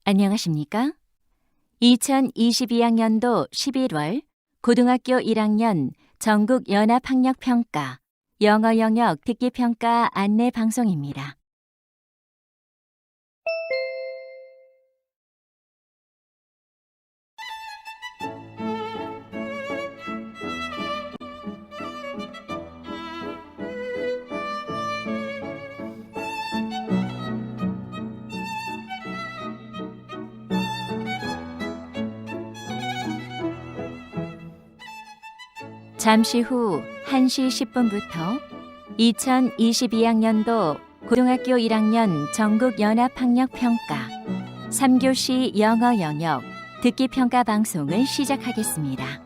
안녕하십니까? 2022학년도 11월 고등학교 1학년 전국 연합학력평가 영어 영역 듣기평가 안내 방송입니다. 잠시 후 1시 10분부터 2022학년도 고등학교 1학년 전국 연합학력평가 3교시 영어 영역 듣기평가 방송을 시작하겠습니다.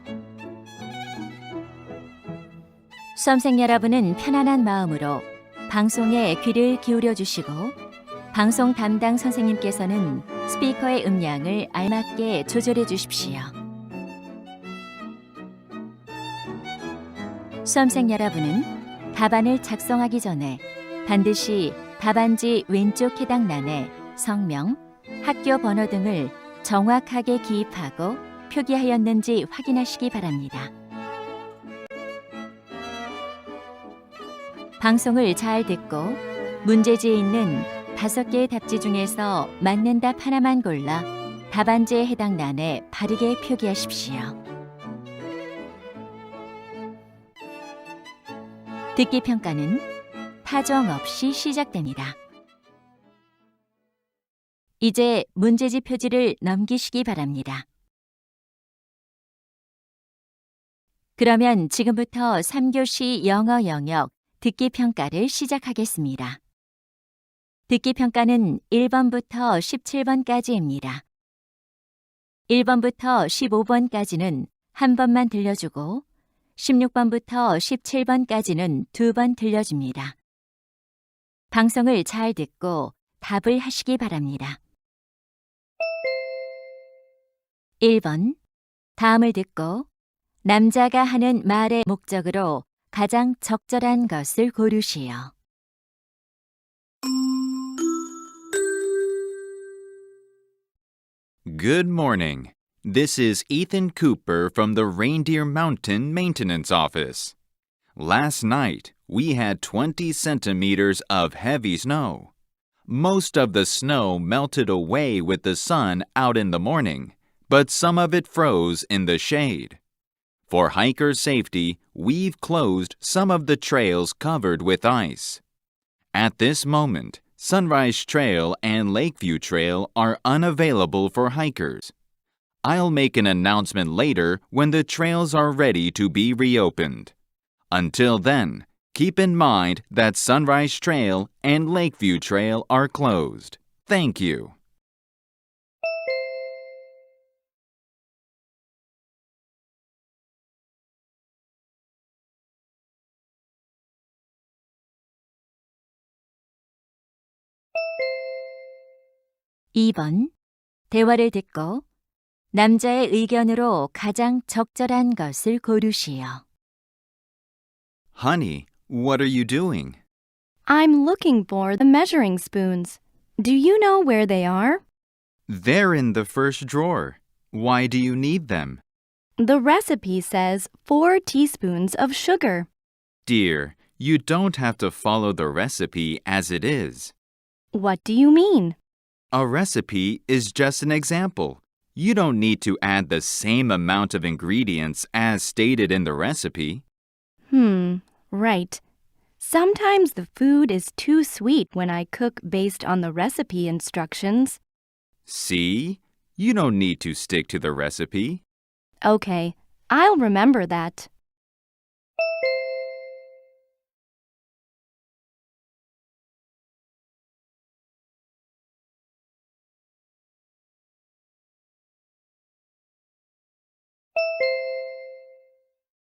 수험생 여러분은 편안한 마음으로 방송에 귀를 기울여 주시고 방송 담당 선생님께서는 스피커의 음량을 알맞게 조절해 주십시오. 수험생 여러분은 답안을 작성하기 전에 반드시 답안지 왼쪽 해당란에 성명, 학교 번호 등을 정확하게 기입하고 표기하였는지 확인하시기 바랍니다. 방송을 잘 듣고 문제지에 있는 5개의 답지 중에서 맞는 답 하나만 골라 답안지에 해당란에 바르게 표기하십시오. 듣기평가는 타정 없이 시작됩니다. 이제 문제지 표지를 넘기시기 바랍니다. 그러면 지금부터 3교시 영어 영역 듣기평가를 시작하겠습니다. 듣기평가는 1번부터 17번까지입니다. 1번부터 15번까지는 한 번만 들려주고 16번부터 17번까지는 2번 들려줍니다. 방송을 잘 듣고 답을 하시기 바랍니다. 1번. 다음을 듣고 남자가 하는 말의 목적으로 가장 적절한 것을 고르시오. Good morning. This is Ethan Cooper from the Reindeer Mountain Maintenance Office. Last night, we had 20 centimeters of heavy snow. Most of the snow melted away with the sun out in the morning, but some of it froze in the shade. For hiker safety, we've closed some of the trails covered with ice. At this moment, Sunrise Trail and Lakeview Trail are unavailable for hikers. I'll make an announcement later when the trails are ready to be reopened. Until then, keep in mind that Sunrise Trail and Lakeview Trail are closed. Thank you. (2번) 대화를 듣고 남자의 의견으로 가장 적절한 것을 고르시오. Honey, what are you doing? I'm looking for the measuring spoons. Do you know where they are? They're in the first drawer. Why do you need them? The recipe says 4 teaspoons of sugar. Dear, you don't have to follow the recipe as it is. What do you mean? A recipe is just an example. You don't need to add the same amount of ingredients as stated in the recipe. Right. Sometimes the food is too sweet when I cook based on the recipe instructions. See? You don't need to stick to the recipe. Okay, I'll remember that.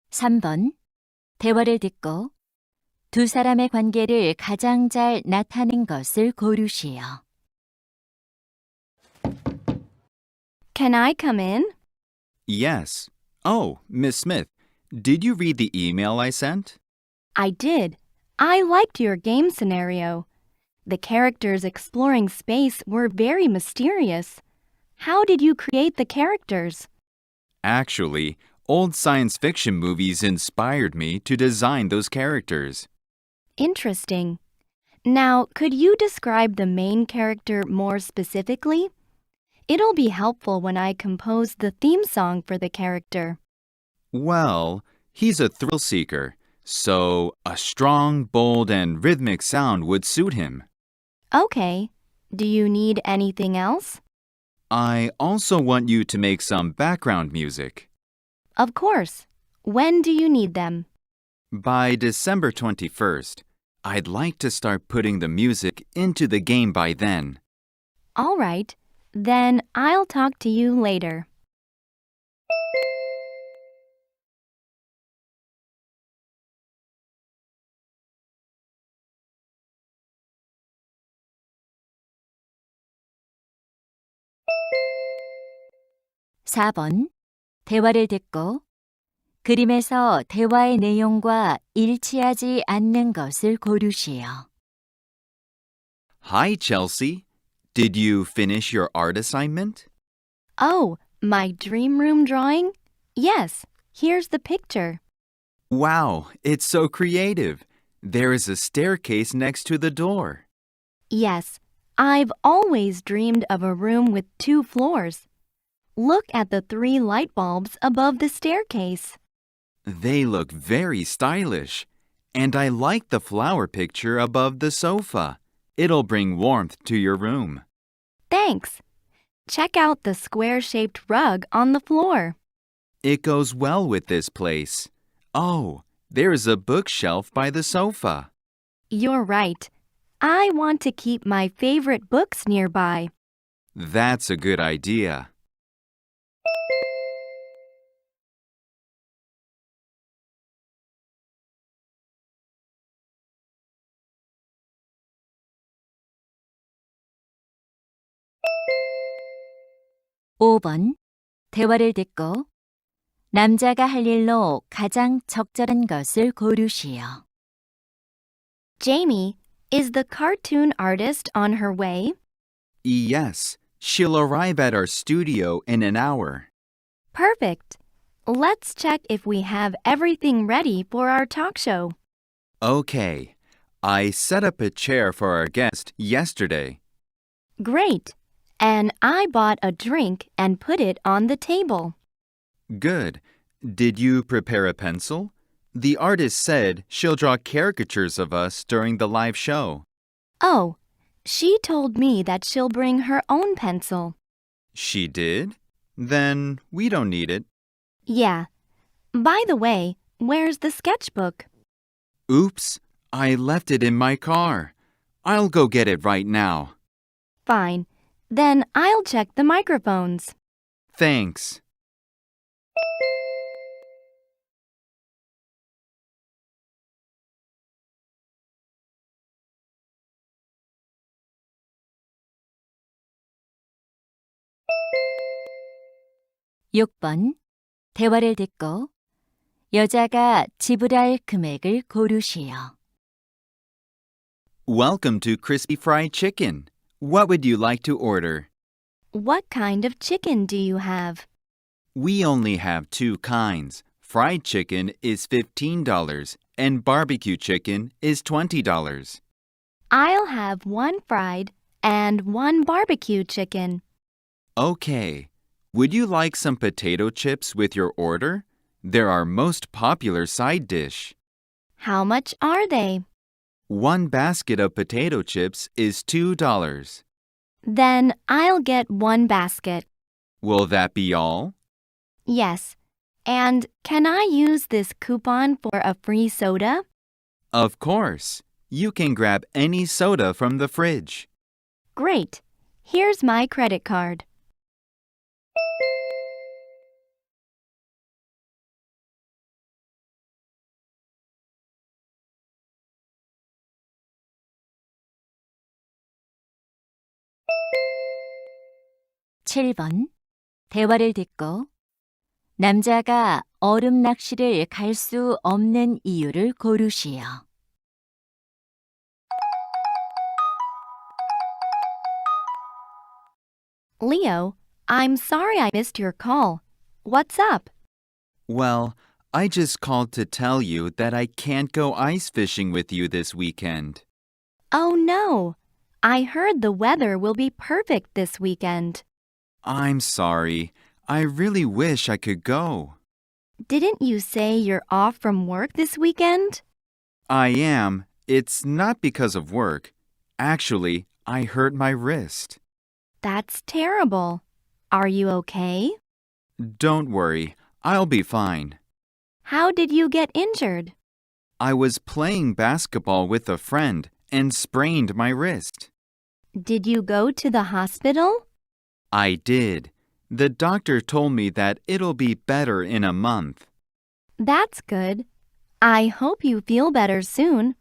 (3번) 대화를 듣고 두 사람의 관계를 가장 잘 나타낸 것을 고르시오. Can I come in? Yes. Oh, Miss Smith, did you read the email I sent? I did. I liked your game scenario. The characters exploring space were very mysterious. How did you create the characters? Actually, old science fiction movies inspired me to design those characters. Interesting. Now, could you describe the main character more specifically? It'll be helpful when I compose the theme song for the character. Well, he's a thrill seeker, so a strong, bold, and rhythmic sound would suit him. Okay. Do you need anything else? I also want you to make some background music. Of course. When do you need them? By December 21st, I'd like to start putting the music into the game by then. All right. Then I'll talk to you later. (4번) 대화를 듣고 그림에서 대화의 내용과 일치하지 않는 것을 고르시오. Hi, Chelsea. Did you finish your art assignment? Oh, my dream room drawing? Yes, here's the picture. Wow, it's so creative. There is a staircase next to the door. Yes, I've always dreamed of a room with 2 floors. Look at the 3 light bulbs above the staircase. They look very stylish. And I like the flower picture above the sofa. It'll bring warmth to your room. Thanks. Check out the square-shaped rug on the floor. It goes well with this place. Oh, there's a bookshelf by the sofa. You're right. I want to keep my favorite books nearby. That's a good idea. (5번) 대화를 듣고 남자가 할 일로 가장 적절한 것을 고르시오. Jamie, is the cartoon artist on her way? Yes, she'll arrive at our studio in an hour. Perfect. Let's check if we have everything ready for our talk show. Okay, I set up a chair for our guest yesterday. Great. And I bought a drink and put it on the table. Good. Did you prepare a pencil? The artist said she'll draw caricatures of us during the live show. Oh, she told me that she'll bring her own pencil. She did? Then we don't need it. Yeah. By the way, where's the sketchbook? Oops, I left it in my car. I'll go get it right now. Fine. Then I'll check the microphones. Thanks. (6번) 대화를 듣고 여자가 지불할 금액을 고르시오. Welcome to Crispy Fried Chicken. What would you like to order? What kind of chicken do you have? We only have 2 kinds. Fried chicken is $15 and barbecue chicken is $20. I'll have 1 fried and 1 barbecue chicken. Okay. Would you like some potato chips with your order? They're our most popular side dish. How much are they? 1 basket of potato chips is $2. Then I'll get 1 basket. Will that be all? Yes. And can I use this coupon for a free soda? Of course. You can grab any soda from the fridge. Great. Here's my credit card. (7번) 대화를 듣고 남자가 얼음 낚시를 갈 수 없는 이유를 고르시오. Leo, I'm sorry I missed your call. What's up? Well, I just called to tell you that I can't go ice fishing with you this weekend. Oh no. I heard the weather will be perfect this weekend. I'm sorry. I really wish I could go. Didn't you say you're off from work this weekend? I am. It's not because of work. Actually, I hurt my wrist. That's terrible. Are you okay? Don't worry. I'll be fine. How did you get injured? I was playing basketball with a friend and sprained my wrist. Did you go to the hospital? I did. The doctor told me that it'll be better in a month. That's good. I hope you feel better soon.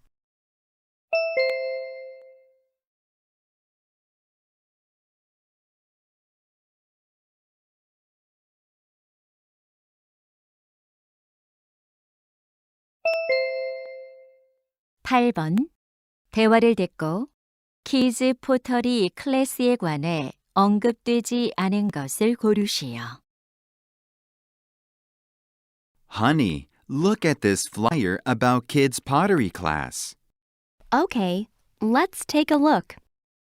(8번) 대화를 듣고 키즈 포터리 클래스에 관해 언급되지 않은 것을 고르시오. Honey, look at this flyer about kids' pottery class. Okay, let's take a look.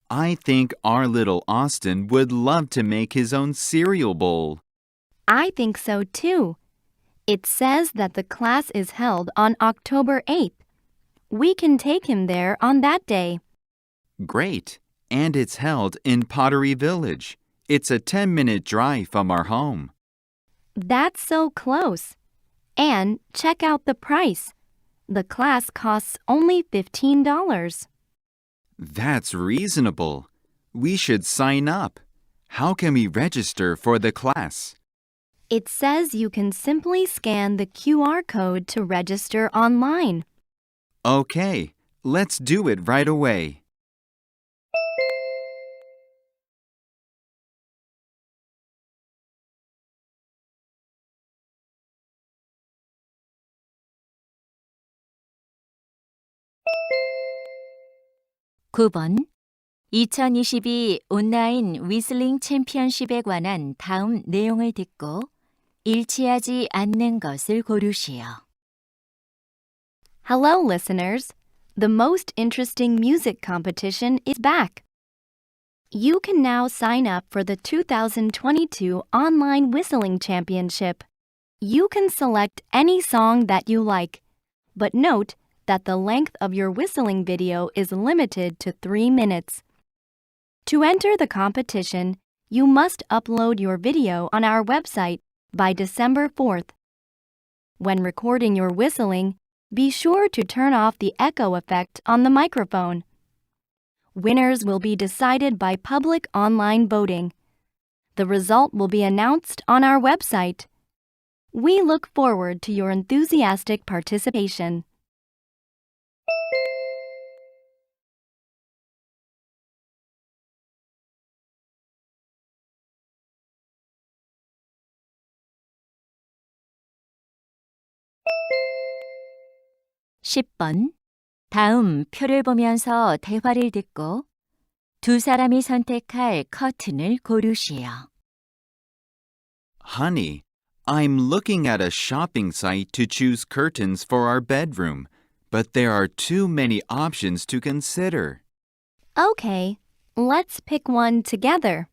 I think our little Austin would love to make his own cereal bowl. I think so too. It says that the class is held on October 8th. We can take him there on that day. Great. And it's held in Pottery Village. It's a 10-minute drive from our home. That's so close. And check out the price. The class costs only $15. That's reasonable. We should sign up. How can we register for the class? It says you can simply scan the QR code to register online. Okay, let's do it right away. (9번) 2022 온라인 위슬링 챔피언십에 관한 다음 내용을 듣고 일치하지 않는 것을 고르시오. Hello, listeners. The most interesting music competition is back. You can now sign up for the 2022 Online Whistling Championship. You can select any song that you like, but note that the length of your whistling video is limited to 3 minutes. To enter the competition, you must upload your video on our website by December 4th. When recording your whistling, be sure to turn off the echo effect on the microphone. Winners will be decided by public online voting. The result will be announced on our website. We look forward to your enthusiastic participation. (10번) 다음 표를 보면서 대화를 듣고 두 사람이 선택할 커튼을 고르시오. Honey, I'm looking at a shopping site to choose curtains for our bedroom, but there are too many options to consider. Okay, let's pick one together.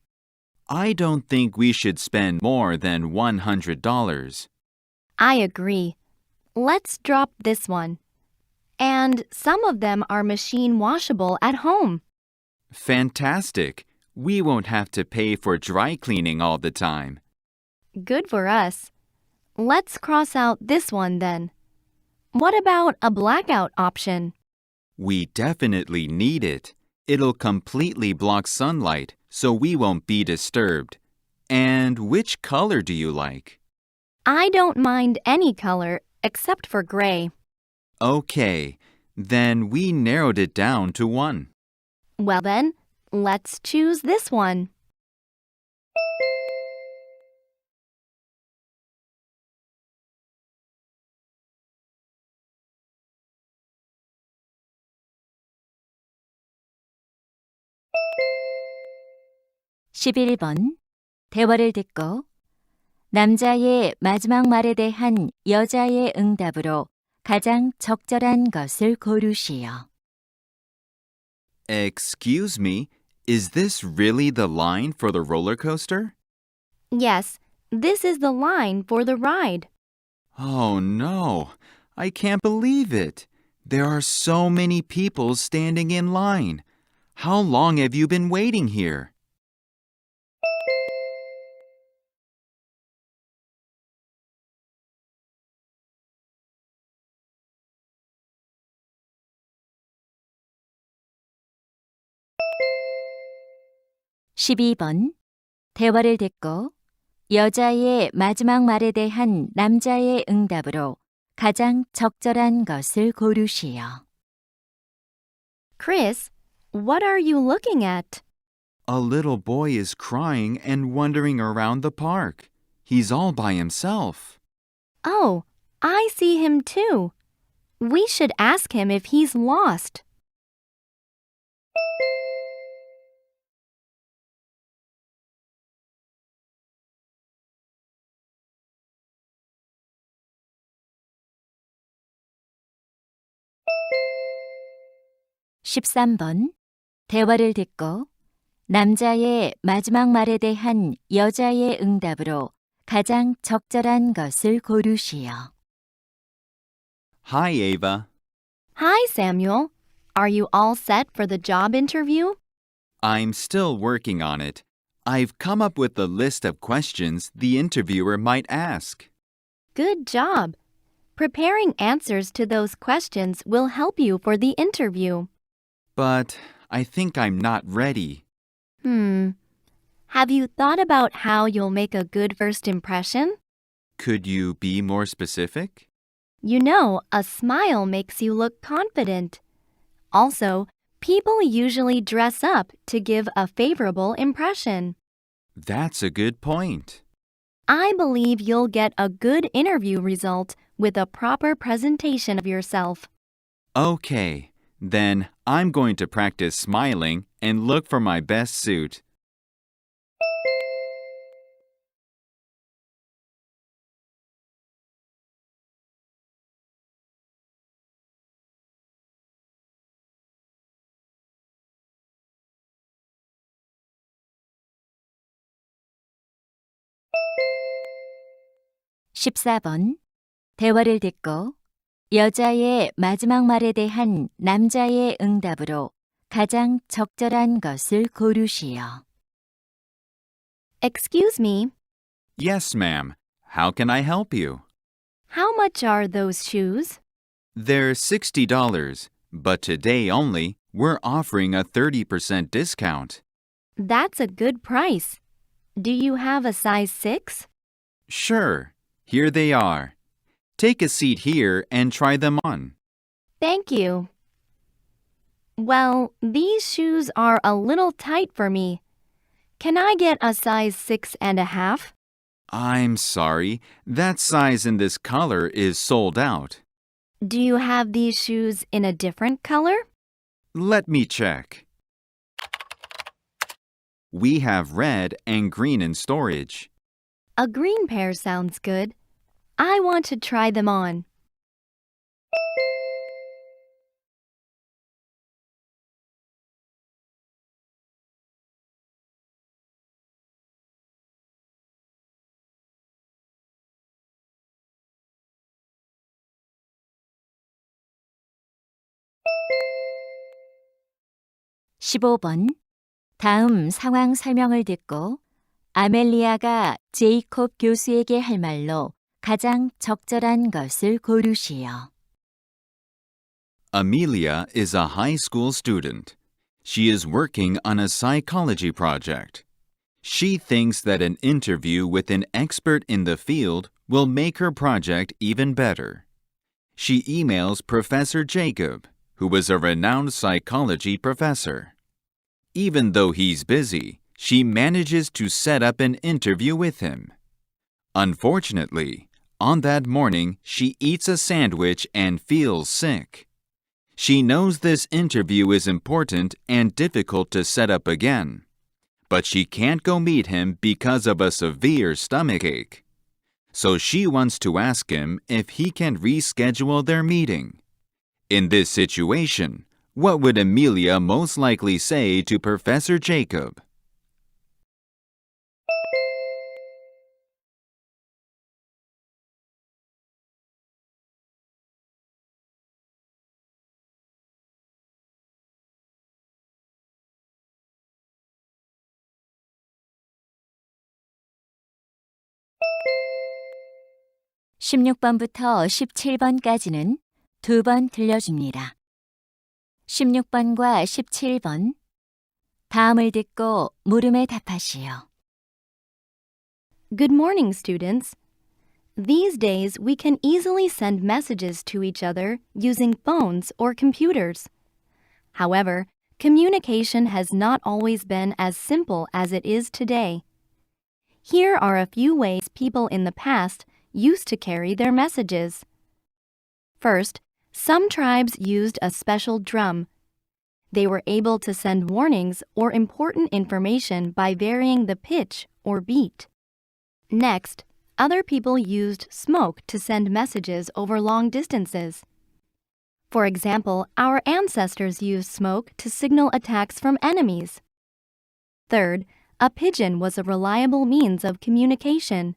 I don't think we should spend more than $100. I agree. Let's drop this one. And some of them are machine washable at home. Fantastic. We won't have to pay for dry cleaning all the time. Good for us. Let's cross out this one then. What about a blackout option? We definitely need it. It'll completely block sunlight, so we won't be disturbed. And which color do you like? I don't mind any color except for gray. Okay, then we narrowed it down to one. Well then, let's choose this one. (11번) 대화를 듣고 남자의 마지막 말에 대한 여자의 응답으로 가장 적절한 것을 고르시오. Excuse me, is this really the line for the roller coaster? Yes, this is the line for the ride. Oh no, I can't believe it. There are so many people standing in line. How long have you been waiting here? 십이 번 대화를 듣고 여자의 마지막 말에 대한 남자의 응답으로 가장 적절한 것을 고르시오. Chris, what are you looking at? A little boy is crying and wandering around the park. He's all by himself. Oh, I see him too. We should ask him if he's lost. 십삼 번 대화를 듣고 남자의 마지막 말에 대한 여자의 응답으로 가장 적절한 것을 고르시오. Hi, Ava. Hi, Samuel. Are you all set for the job interview? I'm still working on it. I've come up with a list of questions the interviewer might ask. Good job. Preparing answers to those questions will help you for the interview. But I think I'm not ready. Have you thought about how you'll make a good first impression? Could you be more specific? You know, a smile makes you look confident. Also, people usually dress up to give a favorable impression. That's a good point. I believe you'll get a good interview result with a proper presentation of yourself. Okay, then I'm going to practice smiling and look for my best suit. 십사 번 대화를 듣고 여자의 마지막 말에 대한 남자의 응답으로 가장 적절한 것을 고르시오. Excuse me, Yes, ma'am. How can I help you? how much are those shoes? They're $60, but today only, we're offering a 30% discount. That's a good price. Do you have a size 6? Sure, here they are. Take a seat here and try them on. Thank you. Well, these shoes are a little tight for me. Can I get a size 6.5? I'm sorry, that size in this color is sold out. Do you have these shoes in a different color? Let me check. We have red and green in storage. A green pair sounds good. I want to try them on. 십오 번 다음 상황 설명을 듣고 아멜리아가 제이콥 교수에게 할 말로 가장 적절한 것을 고르시오. Amelia is a high school student. She is working on a psychology project. She thinks that an interview with an expert in the field will make her project even better. She emails Professor Jacob, who is a renowned psychology professor. Even though he's busy, she manages to set up an interview with him. Unfortunately, on that morning, she eats a sandwich and feels sick. She knows this interview is important and difficult to set up again. but she can't go meet him because of a severe stomachache. So she wants to ask him if he can reschedule their meeting. In this situation, what would Amelia most likely say to Professor Jacob? (16번부터 17번까지는) 두 번 들려줍니다. 16번과 17번. 다음을 듣고 물음에 답하시오. Good morning, students. These days, we can easily send messages to each other using phones or computers. However, communication has not always been as simple as it is today. Here are a few ways people in the past used to carry their messages. First, some tribes used a special drum. They were able to send warnings or important information by varying the pitch or beat. Next, other people used smoke to send messages over long distances. For example, our ancestors used smoke to signal attacks from enemies. Third, a pigeon was a reliable means of communication.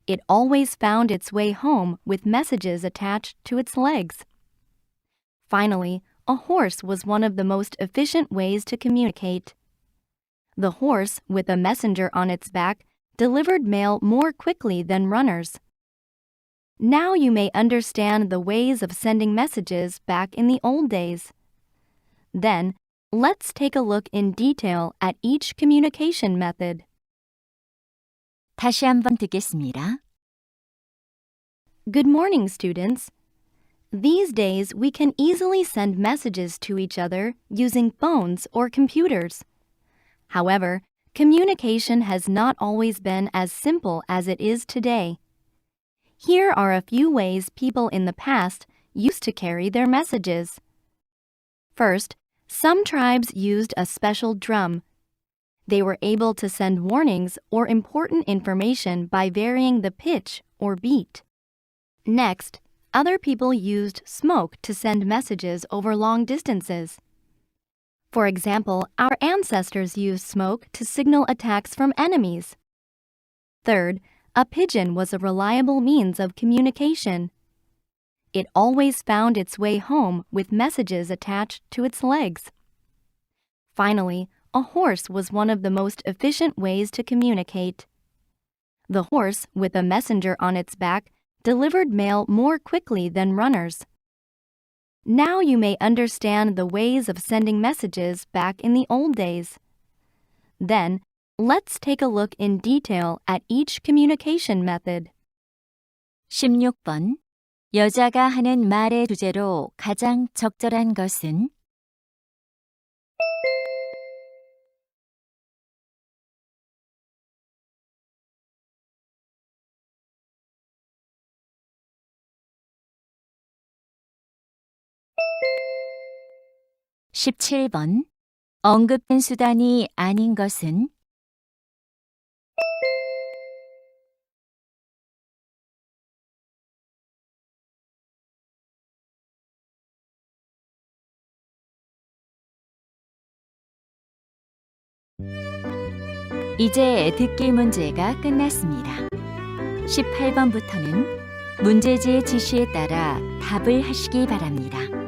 It always found its way home with messages attached to its legs. Finally, a horse was one of the most efficient ways to communicate. The horse, with a messenger on its back, delivered mail more quickly than runners. Now you may understand the ways of sending messages back in the old days. Then, let's take a look in detail at each communication method. 다시 한번 듣겠습니다. Good morning, students. These days, we can easily send messages to each other using phones or computers. However, communication has not always been as simple as it is today. Here are a few ways people in the past used to carry their messages. First, some tribes used a special drum. They were able to send warnings or important information by varying the pitch or beat. Next, other people used smoke to send messages over long distances. For example, our ancestors used smoke to signal attacks from enemies. Third, a pigeon was a reliable means of communication. It always found its way home with messages attached to its legs. Finally, a horse was one of the most efficient ways to communicate. The horse, with a messenger on its back, delivered mail more quickly than runners. Now you may understand the ways of sending messages back in the old days. Then, let's take a look in detail at each communication method. 16번. 여자가 하는 말의 주제로 가장 적절한 것은? 17번. 언급된 수단이 아닌 것은? '이제 듣기 문제가 끝났습니다. 18번부터는 문제지의 지시에 따라 답을 하시기 바랍니다.